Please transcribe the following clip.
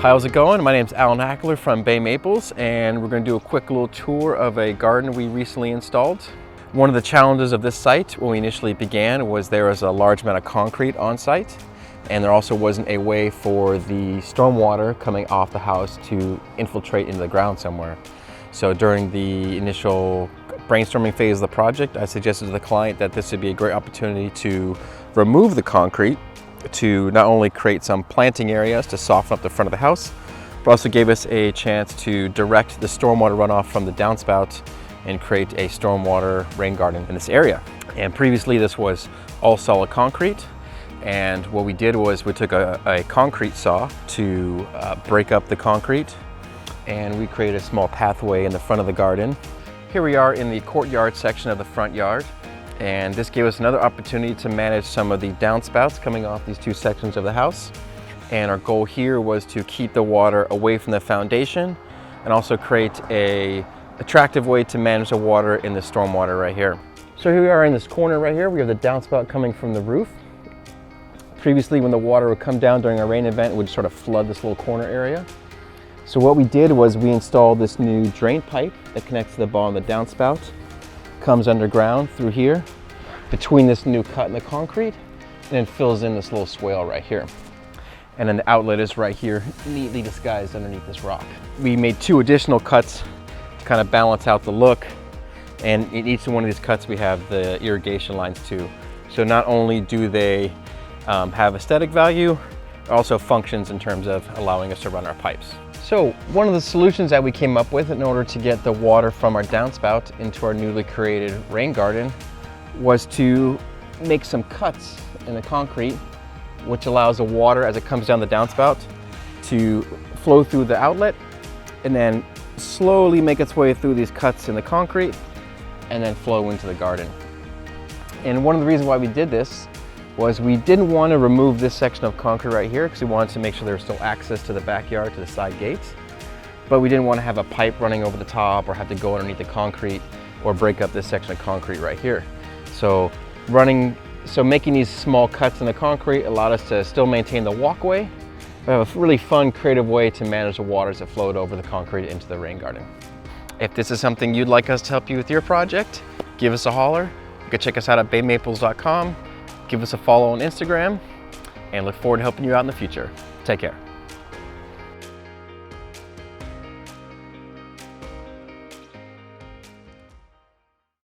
How's it going? My name's Alan Hackler from Bay Maples, and we're going to do a quick little tour of a garden we recently installed. One of the challenges of this site when we initially began was there was a large amount of concrete on site, and there also wasn't a way for the stormwater coming off the house to infiltrate into the ground somewhere. So during the initial brainstorming phase of the project, I suggested to the client that this would be a great opportunity to remove the concrete to not only create some planting areas to soften up the front of the house, but also gave us a chance to direct the stormwater runoff from the downspout and create a stormwater rain garden in this area. And previously this was all solid concrete, and what we did was we took a concrete saw to break up the concrete, and we created a small pathway in the front of the garden. Here we are in the courtyard section of the front yard, and this gave us another opportunity to manage some of the downspouts coming off these two sections of the house. And our goal here was to keep the water away from the foundation and also create an attractive way to manage the water in the stormwater right here. So here we are in this corner right here. We have the downspout coming from the roof. Previously, when the water would come down during a rain event, it would sort of flood this little corner area. So what we did was we installed this new drain pipe that connects to the bottom of the downspout, comes underground through here, between this new cut in the concrete, and then fills in this little swale right here. And then the outlet is right here, neatly disguised underneath this rock. We made two additional cuts to kind of balance out the look, and in each one of these cuts we have the irrigation lines too. So not only do they have aesthetic value, it also functions in terms of allowing us to run our pipes. So one of the solutions that we came up with in order to get the water from our downspout into our newly created rain garden was to make some cuts in the concrete, which allows the water as it comes down the downspout to flow through the outlet and then slowly make its way through these cuts in the concrete and then flow into the garden. And one of the reasons why we did this was we didn't want to remove this section of concrete right here because we wanted to make sure there was still access to the backyard, to the side gates. But we didn't want to have a pipe running over the top or have to go underneath the concrete or break up this section of concrete right here. So making these small cuts in the concrete allowed us to still maintain the walkway, but have a really fun, creative way to manage the waters that flowed over the concrete into the rain garden. If this is something you'd like us to help you with your project, give us a holler. You can check us out at baymaples.com. Give us a follow on Instagram, and look forward to helping you out in the future. Take care.